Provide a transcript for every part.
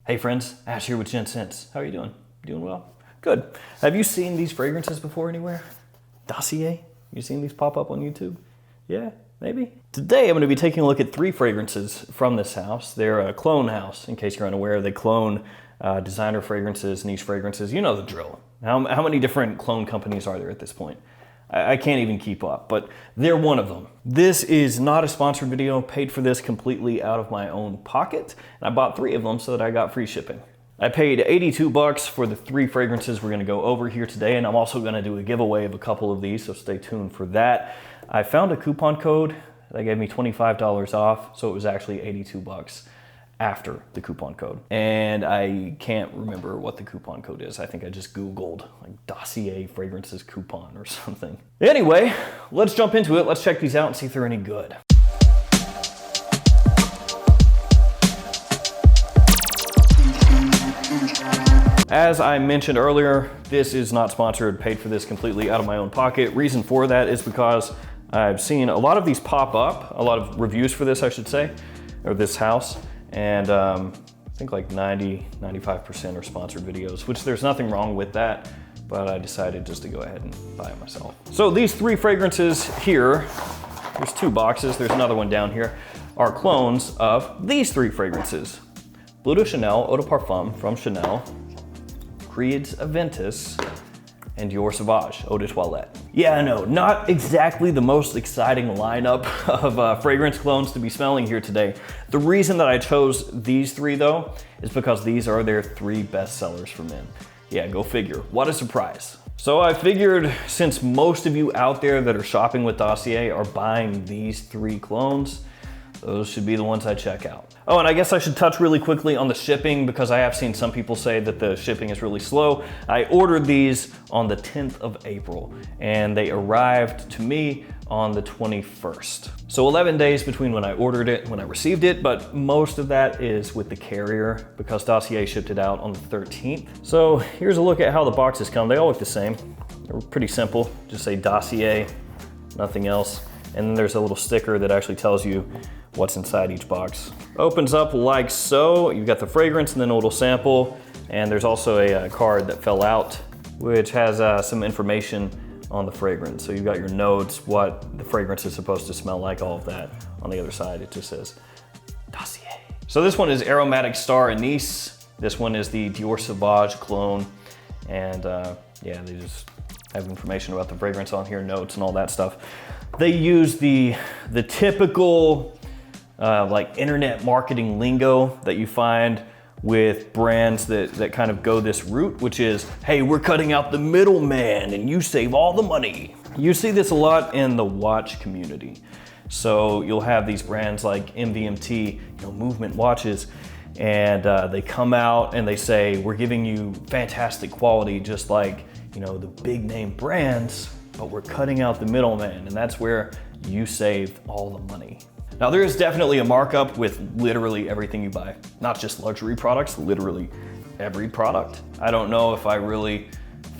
Hey friends, Ash here with gentsscents. How are you doing? Doing well? Good. Have you seen these fragrances before anywhere? Dossier? You seen these pop up on YouTube? Yeah, maybe? Today I'm going to be taking a look at 3 fragrances from this house. They're a clone house, in case you're unaware. They clone designer fragrances, niche fragrances. You know the drill. How many different clone companies are there at this point? I can't even keep up, but they're one of them. This is not a sponsored video. Paid for this completely out of my own pocket, and I bought 3 of them so that I got free shipping. I paid 82 bucks for the 3 fragrances we're gonna go over here today, and I'm also gonna do a giveaway of a couple of these, so stay tuned for that. I found a coupon code that gave me $25 off, so it was actually 82 bucks after the coupon code. And I can't remember what the coupon code is. I think I just Googled like Dossier fragrances coupon or something. Anyway, let's jump into it. Let's check these out and see if they're any good. As I mentioned earlier, this is not sponsored, paid for this completely out of my own pocket. Reason for that is because I've seen a lot of these pop up, a lot of reviews for this, I should say, or this house. And I think like 95% are sponsored videos, which there's nothing wrong with that, but I decided just to go ahead and buy it myself. So these 3 fragrances here, there's 2 boxes, there's another one down here, are clones of these 3 fragrances. Bleu de Chanel Eau de Parfum from Chanel, Creed's Aventus, and Your Sauvage Eau de Toilette. Yeah, I know, not exactly the most exciting lineup of fragrance clones to be smelling here today. The reason that I chose these 3 though, is because these are their 3 best sellers for men. Yeah, go figure, what a surprise. So I figured since most of you out there that are shopping with Dossier are buying these 3 clones, those should be the ones I check out. Oh, and I guess I should touch really quickly on the shipping because I have seen some people say that the shipping is really slow. I ordered these on the 10th of April and they arrived to me on the 21st. So 11 days between when I ordered it and when I received it, but most of that is with the carrier because Dossier shipped it out on the 13th. So here's a look at how the boxes come. They all look the same. They're pretty simple. Just say Dossier, nothing else. And then there's a little sticker that actually tells you what's inside each box. Opens up like so. You've got the fragrance and then a little sample. And there's also a card that fell out, which has some information on the fragrance. So you've got your notes, what the fragrance is supposed to smell like, all of that. On the other side, it just says Dossier. So this one is Aromatic Star Anise. This one is the Your Sauvage clone. And yeah, they just have information about the fragrance on here, notes and all that stuff. They use the typical like internet marketing lingo that you find with brands that kind of go this route, which is, hey, we're cutting out the middleman and you save all the money. You see this a lot in the watch community. So you'll have these brands like MVMT, Movement watches, and they come out and they say, we're giving you fantastic quality, just like, the big name brands, but we're cutting out the middleman, and that's where you save all the money. Now there is definitely a markup with literally everything you buy, not just luxury products, literally every product. I don't know if I really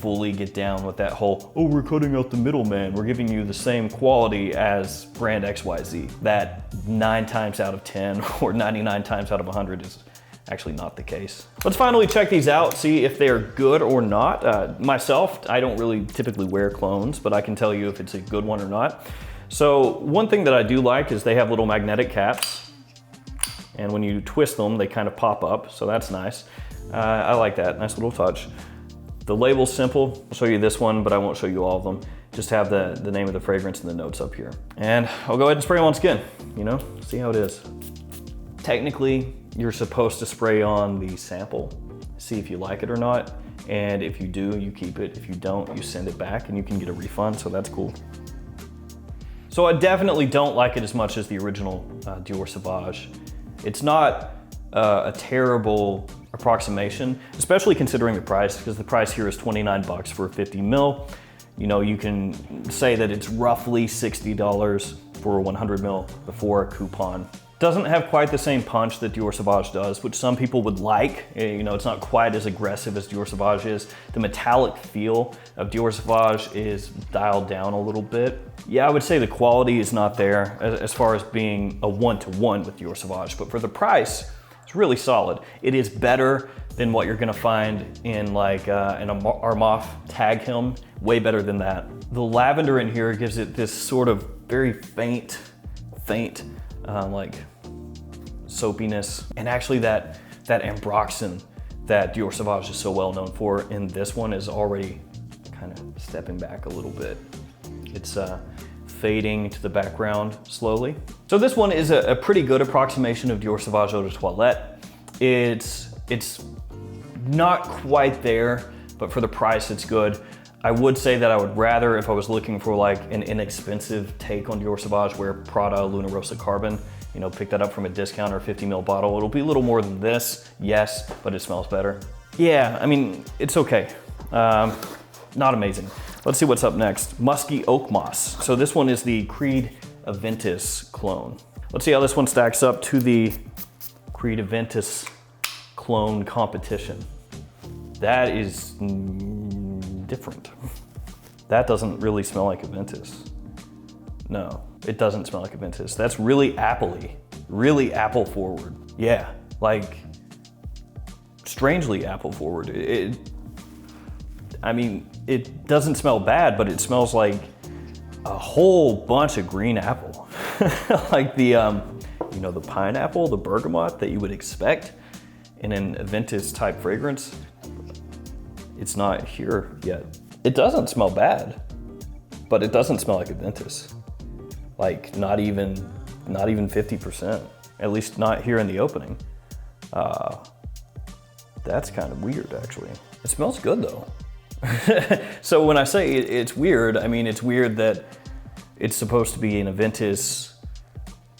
fully get down with that whole, oh, we're cutting out the middleman, we're giving you the same quality as brand XYZ. That 9 times out of 10 or 99 times out of 100 is actually not the case. Let's finally check these out, see if they are good or not. Myself, I don't really typically wear clones, but I can tell you if it's a good one or not. So one thing that I do like is they have little magnetic caps, and when you twist them, they kind of pop up, so that's nice. I like that, nice little touch. The label's simple. I'll show you this one, but I won't show you all of them. Just have the name of the fragrance and the notes up here. And I'll go ahead and spray them on skin, see how it is. Technically, you're supposed to spray on the sample, see if you like it or not. And if you do, you keep it. If you don't, you send it back and you can get a refund, so that's cool. So I definitely don't like it as much as the original Your Sauvage. It's not a terrible approximation, especially considering the price, because the price here is 29 bucks for 50 mil. You can say that it's roughly $60 for 100 mil before a coupon. Doesn't have quite the same punch that Your Sauvage does, which some people would like. It's not quite as aggressive as Your Sauvage is. The metallic feel of Your Sauvage is dialed down a little bit. Yeah, I would say the quality is not there as far as being a one-to-one with Your Sauvage, but for the price, It's really solid. It is better than what you're gonna find in like an ARMAF tag helm, way better than that. The lavender in here gives it this sort of very faint like soapiness. And actually that ambroxan that Dior Sauvage is so well known for in this one is already kind of stepping back a little bit. It's fading to the background slowly. So this one is a pretty good approximation of Dior Sauvage Eau de Toilette. It's not quite there, but for the price it's good. I would say that I would rather, if I was looking for like an inexpensive take on Dior Sauvage, wear Prada Luna Rossa Carbon. You know, pick that up from a discount or 50 ml bottle. It'll be a little more than this, yes, but it smells better. Yeah, I mean, it's okay. Not amazing. Let's see what's up next. Musky Oak Moss. So this one is the Creed Aventus clone. Let's see how this one stacks up to the Creed Aventus clone competition. That is different. That doesn't really smell like Aventus. No, it doesn't smell like Aventus. That's really apple-y, really apple forward. Yeah, like strangely apple forward. I mean, it doesn't smell bad, but it smells like a whole bunch of green apple. Like the, you know, the pineapple, the bergamot that you would expect in an Aventus type fragrance. It's not here yet. It doesn't smell bad, but it doesn't smell like Aventus. Like not even 50%, at least not here in the opening. That's kind of weird actually. It smells good though. So when I say it's weird, I mean, it's weird that it's supposed to be an Aventus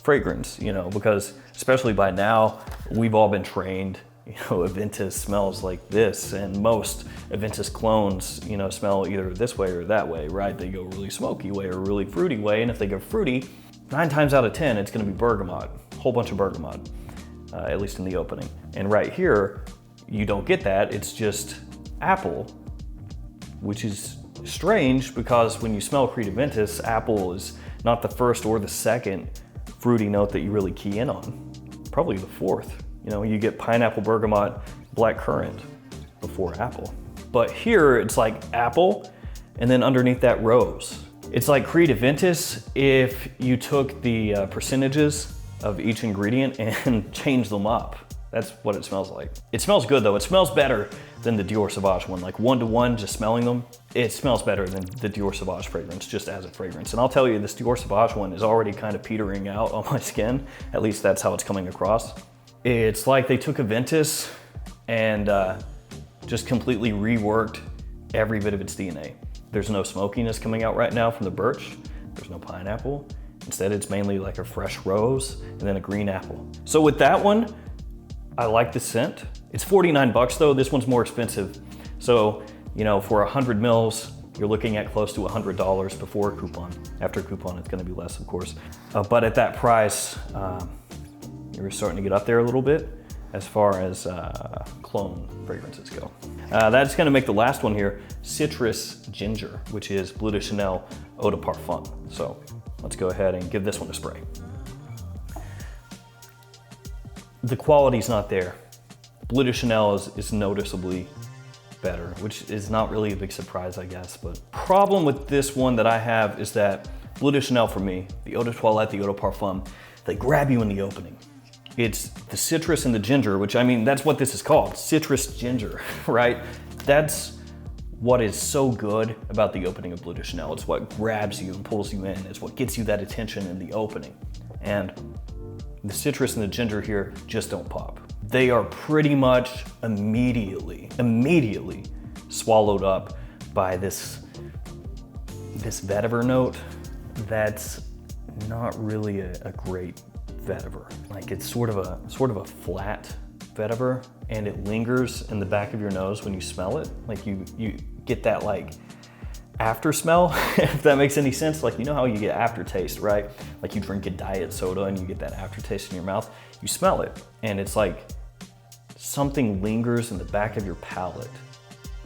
fragrance, you know, because especially by now, we've all been trained, you know, Aventus smells like this, and most Aventus clones, you know, smell either this way or that way, right? They go really smoky way or really fruity way, and if they go fruity, 9 times out of 10, it's gonna be bergamot, a whole bunch of bergamot, at least in the opening. And right here, you don't get that, it's just apple, which is strange because when you smell Creed Aventus, apple is not the first or the second fruity note that you really key in on, probably the fourth. You know, you get pineapple, bergamot, black currant before apple. But here it's like apple, and then underneath that rose. It's like Creed Aventus if you took the percentages of each ingredient and changed them up. That's what it smells like. It smells good though. It smells better than the Dior Sauvage one. Like 1-to-1, just smelling them, it smells better than the Dior Sauvage fragrance, just as a fragrance. And I'll tell you, this Dior Sauvage one is already kind of petering out on my skin. At least that's how it's coming across. It's like they took Aventus and just completely reworked every bit of its DNA. There's no smokiness coming out right now from the birch. There's no pineapple. Instead, it's mainly like a fresh rose and then a green apple. So with that one, I like the scent. It's 49 bucks though. This one's more expensive. So, you know, for 100 mils, you're looking at close to $100 before coupon. After coupon, it's gonna be less, of course. But at that price, you're starting to get up there a little bit as far as clone fragrances go. That's gonna make the last one here, Citrus Ginger, which is Bleu de Chanel Eau de Parfum. So let's go ahead and give this one a spray. The quality's not there. Bleu de Chanel is noticeably better, which is not really a big surprise, I guess. But problem with this one that I have is that Bleu de Chanel for me, the Eau de Toilette, the Eau de Parfum, they grab you in the opening. It's the citrus and the ginger, which I mean, that's what this is called, citrus ginger, right? That's what is so good about the opening of Bleu de Chanel. It's what grabs you and pulls you in. It's what gets you that attention in the opening. And the citrus and the ginger here just don't pop. They are pretty much immediately swallowed up by this vetiver note that's not really a great vetiver. Like it's sort of a flat vetiver, and it lingers in the back of your nose when you smell it. Like you get that like after smell, if that makes any sense. Like, you know how you get aftertaste, right? Like you drink a diet soda and you get that aftertaste in your mouth, you smell it, and it's like something lingers in the back of your palate,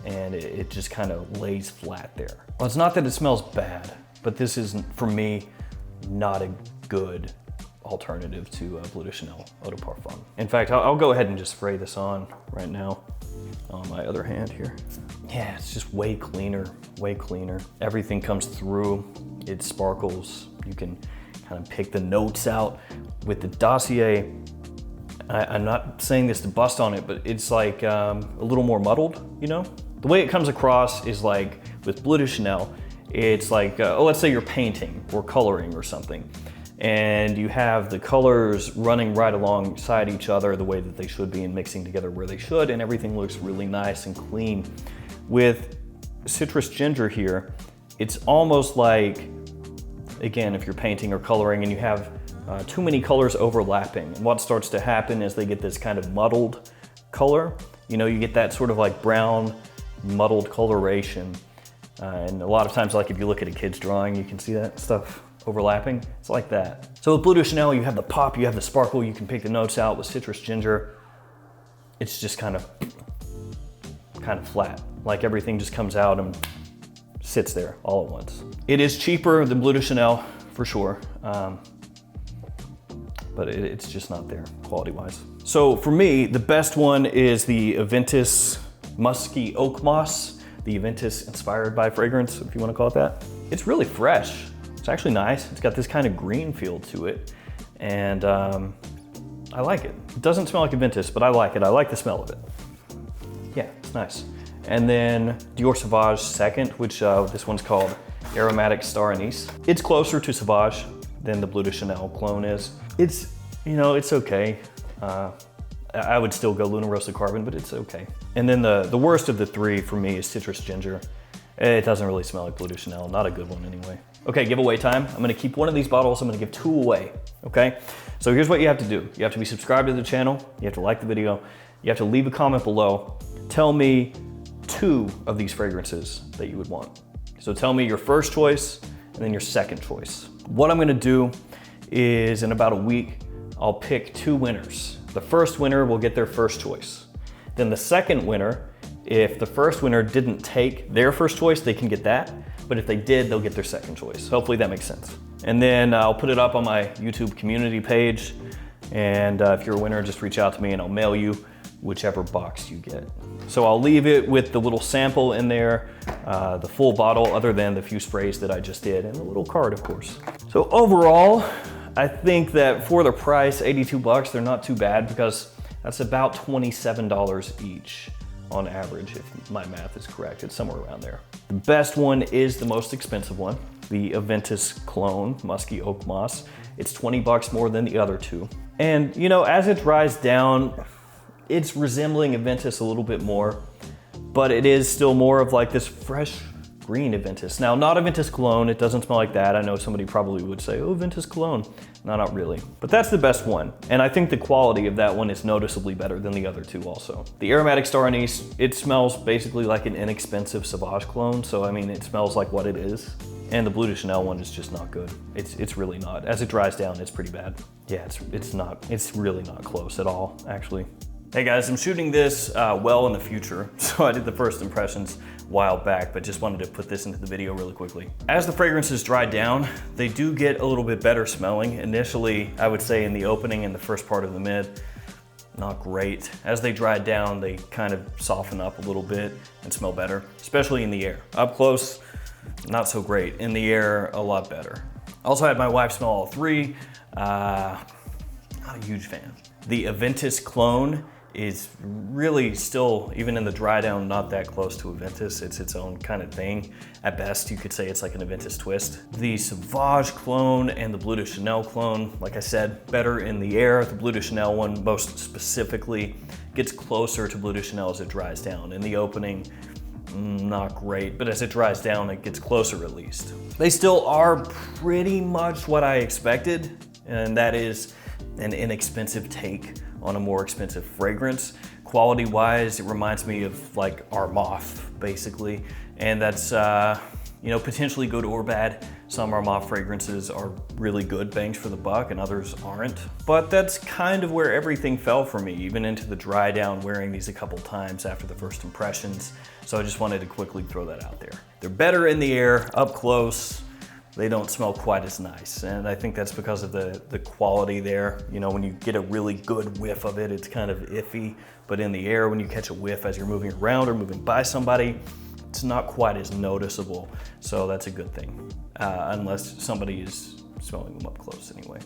and it just kind of lays flat there. Well, it's not that it smells bad, but this is, for me, not a good alternative to Bleu de Chanel Eau de Parfum. In fact, I'll go ahead and just spray this on right now on my other hand here. Yeah, it's just way cleaner, way cleaner. Everything comes through, it sparkles. You can kind of pick the notes out. With the Dossier, I'm not saying this to bust on it, but it's like a little more muddled, you know? The way it comes across is like with Bleu de Chanel, it's like, let's say you're painting or coloring or something, and you have the colors running right alongside each other the way that they should be and mixing together where they should, and everything looks really nice and clean. With citrus ginger here, it's almost like, again, if you're painting or coloring and you have too many colors overlapping, and what starts to happen is they get this kind of muddled color. You know, you get that sort of like brown, muddled coloration. And a lot of times, like if you look at a kid's drawing, you can see that stuff overlapping. It's like that. So with Bleu de Chanel, you have the pop, you have the sparkle, you can pick the notes out. With citrus ginger, it's just kind of flat. Like everything just comes out and sits there all at once. It is cheaper than Bleu de Chanel, for sure. But it's just not there quality-wise. So for me, the best one is the Aventus Musky Oak Moss, the Aventus inspired by fragrance, if you want to call it that. It's really fresh. It's actually nice. It's got this kind of green feel to it. And I like it. It doesn't smell like Aventus, but I like it. I like the smell of it. Yeah, it's nice. And then Dior Sauvage second, which this one's called Aromatic Star Anise. It's closer to Sauvage than the Bleu de Chanel clone is. It's, you know, it's okay. I would still go Luna Rosa Carbon, but it's okay. And then the worst of the three for me is Citrus Ginger. It doesn't really smell like Bleu de Chanel, not a good one anyway. Okay, giveaway time. I'm gonna keep one of these bottles, I'm gonna give 2 away, okay? So here's what you have to do. You have to be subscribed to the channel, you have to like the video, you have to leave a comment below. Tell me 2 of these fragrances that you would want. So tell me your first choice and then your second choice. What I'm gonna do is in about a week, I'll pick 2 winners. The first winner will get their first choice. Then the second winner, if the first winner didn't take their first choice, they can get that. But if they did, they'll get their second choice. Hopefully that makes sense. And then I'll put it up on my YouTube community page. And if you're a winner, just reach out to me and I'll mail you whichever box you get. So I'll leave it with the little sample in there, the full bottle, other than the few sprays that I just did, and the little card, of course. So overall, I think that for the price, 82 bucks, they're not too bad, because that's about $27 each on average, if my math is correct. It's somewhere around there. The best one is the most expensive one, the Aventus Clone Musky Oak Moss. It's 20 bucks more than the other 2. And you know, as it dries down, it's resembling Aventus a little bit more, but it is still more of like this fresh green Aventus. Now, not Aventus Cologne, it doesn't smell like that. I know somebody probably would say, oh, Aventus Cologne. No, not really. But that's the best one. And I think the quality of that one is noticeably better than the other 2 also. The Aromatic Star Anise, it smells basically like an inexpensive Sauvage clone. So, I mean, it smells like what it is. And the Bleu de Chanel one is just not good. It's really not. As it dries down, it's pretty bad. Yeah, it's really not close at all, actually. Hey guys, I'm shooting this well in the future, so I did the first impressions a while back, but just wanted to put this into the video really quickly. As the fragrances dry down, they do get a little bit better smelling. Initially, I would say in the opening and the first part of the mid, not great. As they dry down, they kind of soften up a little bit and smell better, especially in the air. Up close, not so great. In the air, a lot better. I also had my wife smell all 3. Not a huge fan. The Aventus Clone is really still, even in the dry down, not that close to Aventus. It's its own kind of thing. At best, you could say it's like an Aventus twist. The Sauvage clone and the Bleu de Chanel clone, like I said, better in the air. The Bleu de Chanel one, most specifically, gets closer to Bleu de Chanel as it dries down. In the opening, not great, but as it dries down, it gets closer at least. They still are pretty much what I expected, and that is an inexpensive take on a more expensive fragrance. Quality-wise, it reminds me of like ARMAF, basically. And that's, you know, potentially good or bad. Some ARMAF fragrances are really good bangs for the buck and others aren't. But that's kind of where everything fell for me, even into the dry down, wearing these a couple times after the first impressions. So I just wanted to quickly throw that out there. They're better in the air, up close, they don't smell quite as nice. And I think that's because of the quality there. You know, when you get a really good whiff of it, it's kind of iffy, but in the air, when you catch a whiff as you're moving around or moving by somebody, it's not quite as noticeable. So that's a good thing, unless somebody is smelling them up close anyway.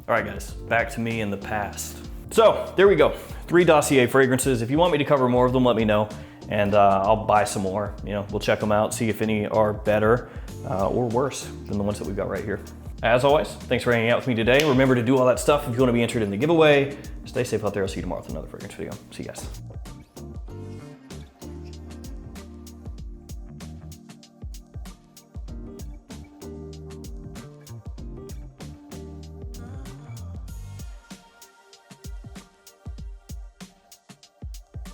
All right, guys, back to me in the past. So there we go, 3 Dossier fragrances. If you want me to cover more of them, let me know, and I'll buy some more. You know, we'll check them out, see if any are better or worse than the ones that we've got right here. As always, thanks for hanging out with me today. Remember to do all that stuff if you want to be entered in the giveaway. Stay safe out there. I'll see you tomorrow with another fragrance video. See you guys.